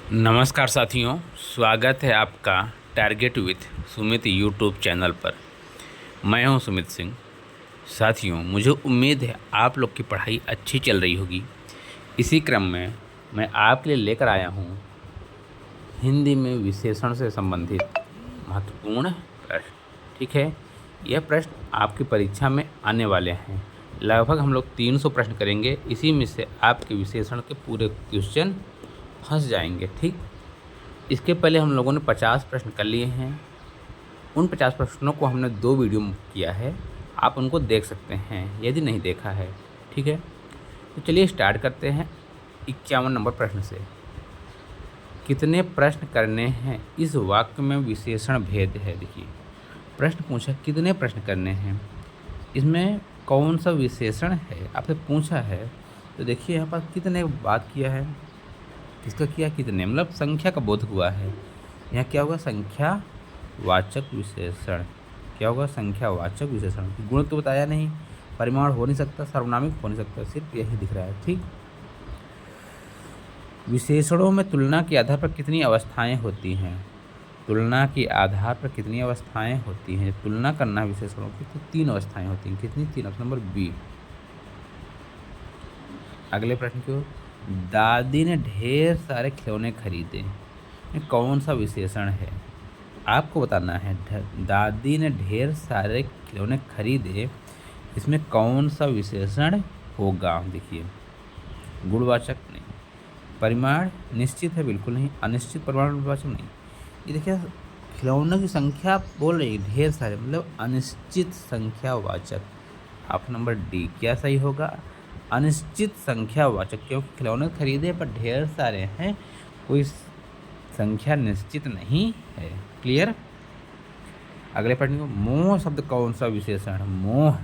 नमस्कार साथियों, स्वागत है आपका target with Sumit YouTube channel पर। मैं हूं सुमित सिंह। साथियों, मुझे उम्मीद है आप लोग की पढ़ाई अच्छी चल रही होगी। इसी क्रम में मैं आपके लिए लेकर आया हूं हिंदी में विशेषण से संबंधित महत्वपूर्ण प्रश्न। ठीक है, यह प्रश्न आपकी परीक्षा में आने वाले हैं। लगभग हम लोग 300 प्रश्न करेंगे। इसी में से आपके विशेषण के पूरे क्वेश्चन फंस जाएंगे। ठीक, इसके पहले हम लोगों ने 50 प्रश्न कर लिए हैं। उन 50 प्रश्नों को हमने 2 वीडियो में किया है, आप उनको देख सकते हैं यदि नहीं देखा है। ठीक है, तो चलिए स्टार्ट करते हैं 51 नंबर प्रश्न से। कितने प्रश्न करने हैं, इस वाक्य में विशेषण भेद है। देखिए, प्रश्न पूछा कितने प्रश्न करने हैं, इसमें कौन सा विशेषण है आपसे पूछा है। तो देखिए यहाँ पर कितने बात किया है, किसका किया, कितने, मतलब संख्या का बोध हुआ है। यहाँ क्या होगा, संख्या वाचक विशेषण। क्या होगा, संख्या वाचक विशेषण। गुण तो बताया नहीं, परिमाण हो नहीं सकता, सर्वनामिक हो नहीं सकता, सिर्फ यही दिख रहा है। ठीक, विशेषणों में तुलना के आधार पर कितनी अवस्थाएं होती हैं। तुलना के आधार पर कितनी अवस्थाएं होती हैं, तुलना करना है विशेषणों की, तो 3 अवस्थाएं होती हैं। कितनी, 3। Option number B. अगले प्रश्न की ओर, दादी ने ढेर सारे खिलौने खरीदे, ये कौन सा विशेषण है आपको बताना है। दादी ने ढेर सारे खिलौने खरीदे, इसमें कौन सा विशेषण होगा। देखिए, गुणवाचक नहीं, परिमाण निश्चित है बिल्कुल नहीं, अनिश्चित परिमाणवाचक नहीं। ये देखिए, खिलौनों की संख्या बोल रही है ढेर सारे, मतलब अनिश्चित संख्यावाचक। ऑप्शन नंबर डी क्या सही होगा, अनिश्चित संख्यावाचक, क्योंकि खिलौने खरीदे पर ढेर सारे हैं, कोई संख्या निश्चित नहीं है। क्लियर। अगले प्रश्न को, मोह शब्द कौन सा विशेषण है। मोह,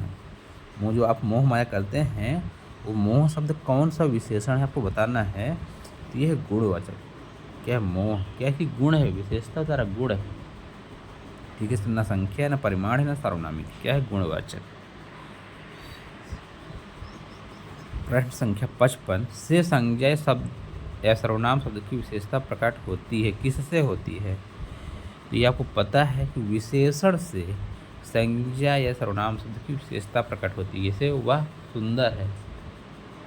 मोह जो आप मोह माया करते हैं, वो मोह शब्द कौन सा विशेषण है आपको बताना है। तो यह है गुणवाचक। क्या है, मोह क्या है कि गुण है, विशेषता द्वारा गुण है। ठीक है, ना संख्या, ना परिमाण है, ना सर्वनामिक, क्या है, गुणवाचक। प्रश्न संख्या 55 से संज्ञा शब्द या सर्वनाम शब्द की विशेषता प्रकट होती है, किससे होती है। तो ये आपको पता है कि विशेषण से संज्ञा या सर्वनाम शब्द की विशेषता प्रकट होती है। जैसे वह सुंदर है,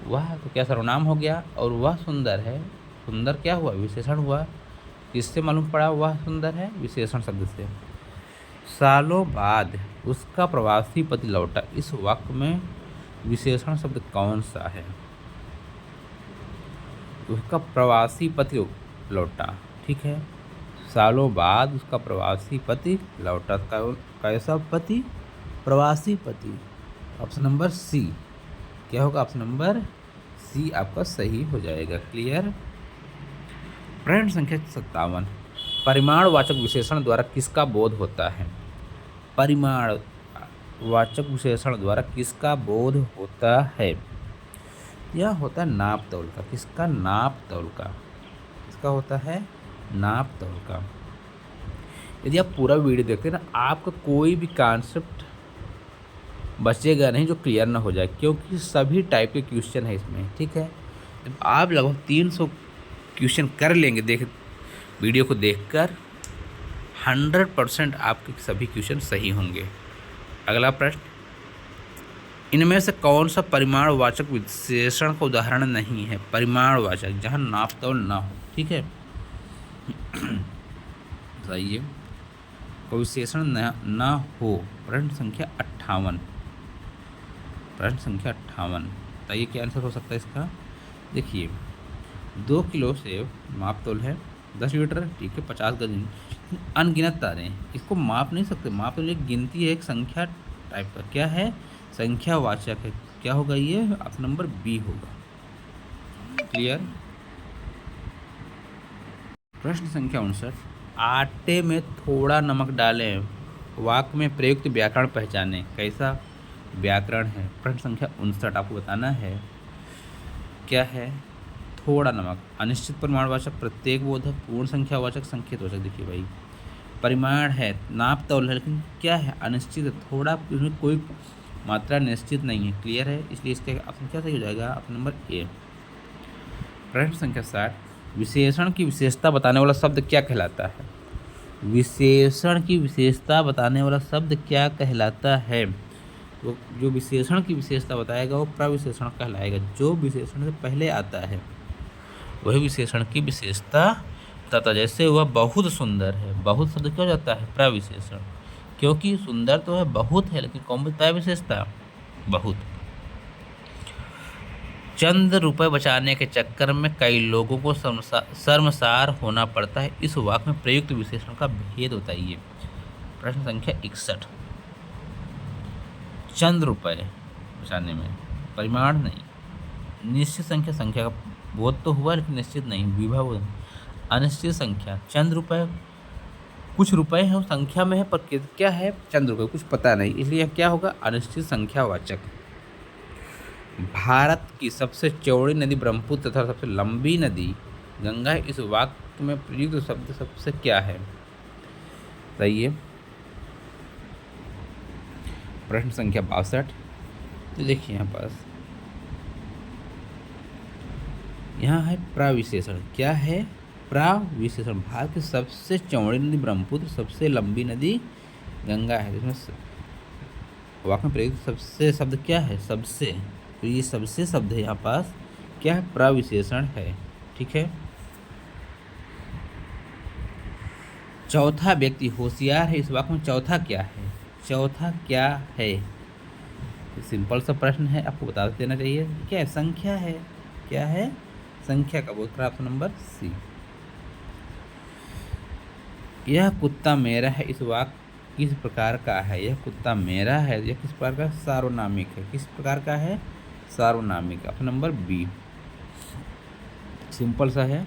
वह तो क्या सर्वनाम हो गया, और वह सुंदर है, सुंदर क्या हुआ, विशेषण हुआ। किससे मालूम पड़ा वह सुंदर है, विशेषण शब्द से। सालों बाद उसका प्रवासी पति लौटा, इस वाक्य में विशेषण शब्द कौन सा है। उसका प्रवासी पति लौटा। ठीक है, सालों बाद उसका प्रवासी पति लौटा। कैसा पति, प्रवासी पति। ऑप्शन नंबर सी क्या होगा, ऑप्शन नंबर सी आपका सही हो जाएगा। क्लियर। प्रश्न संख्या 57, परिमाणवाचक विशेषण द्वारा किसका बोध होता है। परिमाण वाचक विशेषण द्वारा किसका बोध होता है। यह होता है नाप तौल का। किसका, नाप तौल का। किसका होता है, नाप तौल का। यदि आप पूरा वीडियो देखते हैं ना, आपका कोई भी कॉन्सेप्ट बचेगा नहीं जो क्लियर ना हो जाए, क्योंकि सभी टाइप के क्वेश्चन है इसमें। ठीक है, जब आप लगभग 300 क्वेश्चन कर लेंगे वीडियो को देखकर, 100% आपके सभी क्वेश्चन सही होंगे। अगला प्रश्न, इनमें से कौन सा परिमाणवाचक विशेषण का उदाहरण नहीं है। परिमाणवाचक जहाँ नाप तौल ना हो। ठीक है, बताइए, कोई विशेषण ना हो। प्रश्न संख्या 58, प्रश्न संख्या 58, बताइए क्या आंसर हो सकता है इसका। देखिए, 2 किलो से माप तौल है 10 लीटर। ठीक है, 50 गज, अनगिनत तारे हैं, इसको माप नहीं सकते। माप तौल एक गिनती है, एक संख्या टाइप का। क्या है, संख्यावाचक है। क्या होगा ये, ऑप्शन नंबर बी होगा। क्लियर। प्रश्न संख्या 59, आटे में थोड़ा नमक डालें, वाक्य में प्रयुक्त व्याकरण पहचानें। कैसा व्याकरण है। प्रश्न संख्या 59 आपको बताना है। क्या है, थोड़ा नमक, अनिश्चित परिमाणवाचक, प्रत्येक बोधक, पूर्ण संख्यावाचक, संकेतवाचक। देखिए भाई, परिमाण है, नाप तौल है, लेकिन क्या है, अनिश्चित है। थोड़ा, उसमें कोई मात्रा निश्चित नहीं है। क्लियर है, इसलिए इसका ऑप्शन क्या सही हो जाएगा, ऑप्शन नंबर ए। प्रश्न संख्या 60, विशेषण की विशेषता बताने वाला शब्द क्या कहलाता है? विशेषण की विशेषता बताने वाला शब्द क्या कहलाता है? तो जो विशेषण की विशेषता बताएगा वो प्रविशेषण कहलाएगा। जो विशेषण से पहले आता है वही विशेषण की विशेषता बताता है। जैसे वह बहुत सुंदर है, बहुत शब्द क्या हो जाता है? प्रविशेषण, क्योंकि सुंदर तो है, बहुत है, लेकिन कौन बताया विशेषता? बहुत। चंद रुपए बचाने के चक्कर में कई लोगों को शर्मसार होना पड़ता है। इस वाक्य में प्रयुक्त विशेषण का भेद बताइए। प्रश्न संख्या 61। चंद रुपए बचाने में, परिमाण नहीं, निश्चित संख्या, संख्या का बोध तो हुआ लेकिन निश्चित नहीं, विभव, अनिश्चित संख्या, चंद रुपए, कुछ रुपए हैं संख्या में है पर क्या है? चंद रुपए, कुछ पता नहीं, इसलिए क्या होगा? अनिश्चित संख्यावाचक। भारत की सबसे चौड़ी नदी ब्रह्मपुत्र तथा सबसे लंबी नदी गंगा है। इस वाक्य में प्रयुक्त शब्द सबसे क्या है? बताइए। प्रश्न संख्या 62। तो देखिए यहाँ है प्रविशेषण। क्या है? प्रविशेषण। भारत की सबसे चौड़ी नदी ब्रह्मपुत्र, सबसे लंबी नदी गंगा है। इसमें वाक्य में प्रयुक्त सबसे शब्द क्या है? सबसे। तो ये सबसे शब्द है यहाँ पास क्या है? प्रविशेषण है। ठीक है। चौथा व्यक्ति होशियार है। इस वाक्य में चौथा क्या है? चौथा क्या है? सिंपल सा प्रश्न है, आपको बता देना चाहिए। क्या है? संख्या है। क्या है? संख्या का उत्तर ऑप्शन नंबर सी। यह कुत्ता मेरा है। इस वाक्य किस प्रकार का है? यह कुत्ता मेरा है, यह किस प्रकार का? सार्वनामिक है। किस प्रकार का है? सार्वनामिक। Option number B. सिंपल सा है।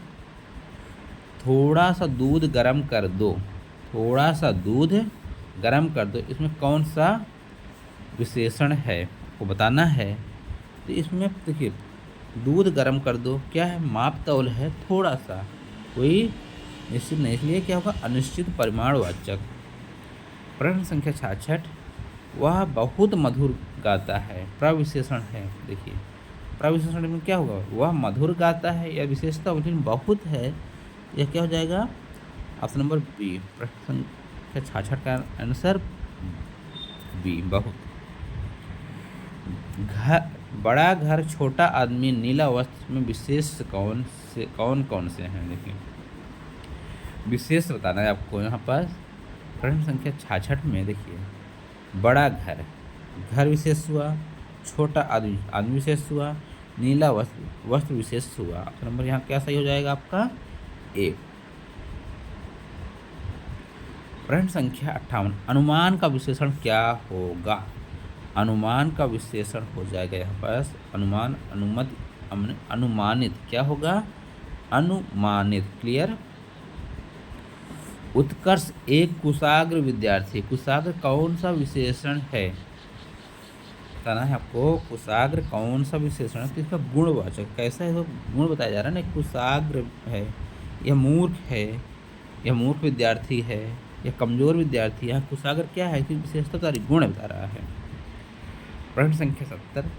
थोड़ा सा दूध गर्म कर दो। थोड़ा सा दूध गर्म कर दो, इसमें कौन सा विशेषण है आपको बताना है। तो इसमें देखिए, दूध गर्म कर दो क्या है? माप तौल है, थोड़ा सा, कोई निश्चित नहीं, इसलिए क्या होगा? अनिश्चित परिमाणवाचक। प्रश्न संख्या 66। वह बहुत मधुर गाता है। प्रविशेषण है। देखिए प्रविशेषण में क्या होगा? वह मधुर गाता है, यह विशेषता लेकिन बहुत है, यह क्या हो जाएगा? Option number B. प्रश्न संख्या 66 का आंसर बी, बहुत। बड़ा घर, छोटा आदमी, नीला वस्त्र में विशेष कौन कौन से हैं? देखिए विशेष बताना है आपको यहाँ पास। प्रश्न संख्या 66 में देखिए, बड़ा घर, घर विशेष हुआ, छोटा आदमी विशेष हुआ, नीला वस्त्र विशेष हुआ। ऑप्शन नंबर यहाँ क्या सही हो जाएगा आपका? ए। प्रश्न संख्या 58। अनुमान का विशेषण क्या होगा? अनुमान का विशेषण हो जाएगा यहाँ पास अनुमान, अनुमानित। क्या होगा? अनुमानित। क्लियर। उत्कर्ष एक कुशाग्र विद्यार्थी। कुशाग्र कौन सा विशेषण है? बताना है आपको। कुशाग्र कौन सा विशेषण है? तो इसका गुणवाचक। कैसा है? तो गुण बताया जा रहा है ना। कुशाग्र है, यह मूर्ख है, यह मूर्ख विद्यार्थी है, यह कमजोर विद्यार्थी है। यहाँ कुशाग्र क्या है? इसकी विशेषता तारी गुण बता रहा है। प्रश्न संख्या 70।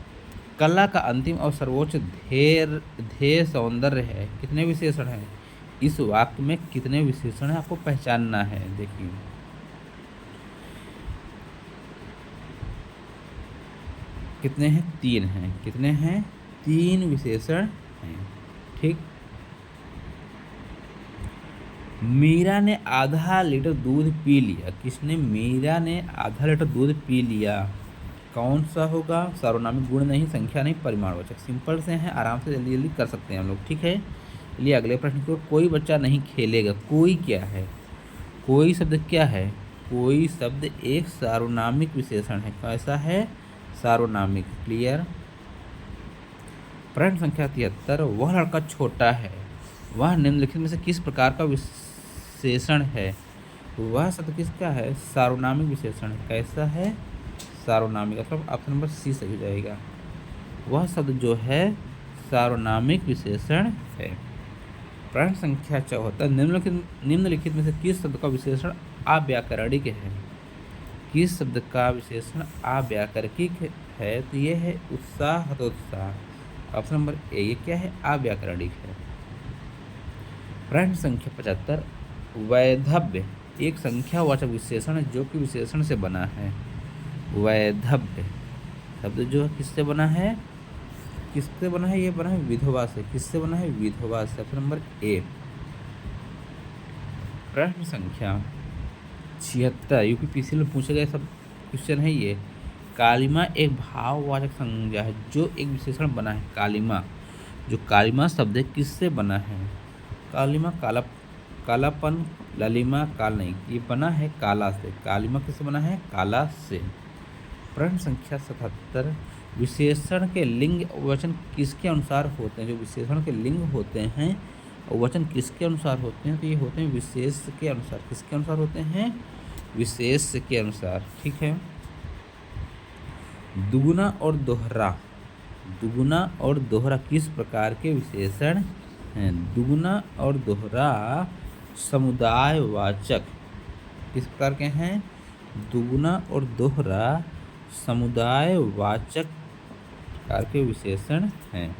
कला का अंतिम और सर्वोच्च ध्येय सौंदर्य है। कितने विशेषण हैं? इस वाक्य में कितने विशेषण है आपको पहचानना है। देखिए कितने हैं? 3 हैं। कितने हैं? 3 विशेषण हैं। ठीक। मीरा ने आधा लीटर दूध पी लिया। किसने? मीरा ने आधा लीटर दूध पी लिया। कौन सा होगा? सार्वनामिक। गुण नहीं, संख्या नहीं, परिमाणवाचक। सिंपल से हैं, आराम से जल्दी जल्दी कर सकते हैं हम लोग। ठीक है। चलिए अगले प्रश्न की ओर। कोई बच्चा नहीं खेलेगा। कोई क्या है? कोई शब्द क्या है? कोई शब्द एक सार्वनामिक विशेषण है। कैसा है? सार्वनामिक। क्लियर। प्रश्न संख्या 73। वह लड़का छोटा है। वह निम्नलिखित में से किस प्रकार का विशेषण है? वह शब्द किसका है? सार्वनामिक विशेषण है। कैसा है? सार्वनामिक। मतलब ऑप्शन नंबर सी सही हो जाएगा। वह शब्द जो है सार्वनामिक विशेषण है। प्रश्न संख्या 74। निम्नलिखित में से किस शब्द का विशेषण अव्याकरणिक है? किस शब्द का विशेषण अव्याकरणिक है? तो ये है उत्साह, हतोत्साह। Option number A. ये क्या है? अव्याकरणिक है। प्रश्न संख्या 75, वैधव्य एक संख्यावाचक विशेषण है जो कि विशेषण से बना है। वैधव्य शब्द जो है किससे बना है? किससे बना है? ये बना है विधवा से। किससे बना है? विधवा से। Option number A. प्रश्न संख्या 76, यूपीपीसी में पूछे गए सब क्वेश्चन है ये। कालिमा एक भाववाचक संज्ञा है जो एक विशेषण बना है। कालिमा, जो कालिमा शब्द है किससे बना है? कालिमा कालापन, ललिमा काल नहीं, ये बना है काला से। कालिमा किससे बना है? काला से। प्रश्न संख्या 77, विशेषण के लिंग वचन किसके अनुसार होते हैं? जो विशेषण के लिंग होते हैं वचन किसके अनुसार होते हैं? तो ये होते हैं विशेष के अनुसार। किसके अनुसार होते हैं? विशेष के अनुसार। ठीक है। दुगुना और दोहरा, दुगुना और दोहरा किस प्रकार के विशेषण हैं? दुगुना और दोहरा समुदायवाचक किस प्रकार के हैं? दुगुना और दोहरा समुदायवाचक प्रकार के विशेषण हैं।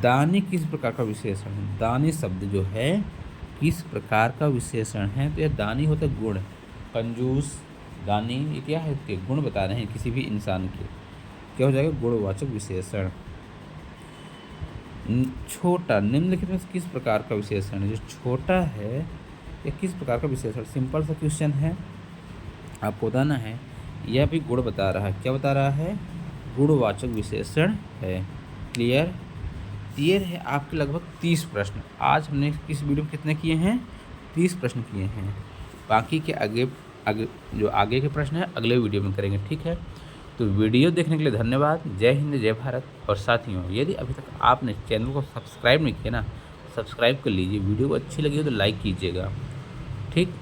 दानी किस प्रकार का विशेषण है? दानी शब्द जो है किस प्रकार का विशेषण है? तो यह दानी होता है गुण। कंजूस, दानी, ये क्या है? इसके गुण बता रहे हैं किसी भी इंसान के। क्या हो जाएगा? गुणवाचक विशेषण। छोटा निम्नलिखित में से किस प्रकार का विशेषण है? जो छोटा है यह किस प्रकार का विशेषण? सिंपल सा क्वेश्चन है, आपको बताना है। यह भी गुण बता रहा है। क्या बता रहा है? गुणवाचक विशेषण है। क्लियर? ये है आपके लगभग 30 प्रश्न। आज हमने इस वीडियो में कितने किए हैं? 30 प्रश्न किए हैं। बाकी के आगे के प्रश्न हैं अगले वीडियो में करेंगे। ठीक है, तो वीडियो देखने के लिए धन्यवाद। जय हिंद, जय भारत। और साथियों, यदि अभी तक आपने चैनल को सब्सक्राइब नहीं किया ना, सब्सक्राइब कर लीजिए। वीडियो को अच्छी लगी हो तो लाइक कीजिएगा। ठीक।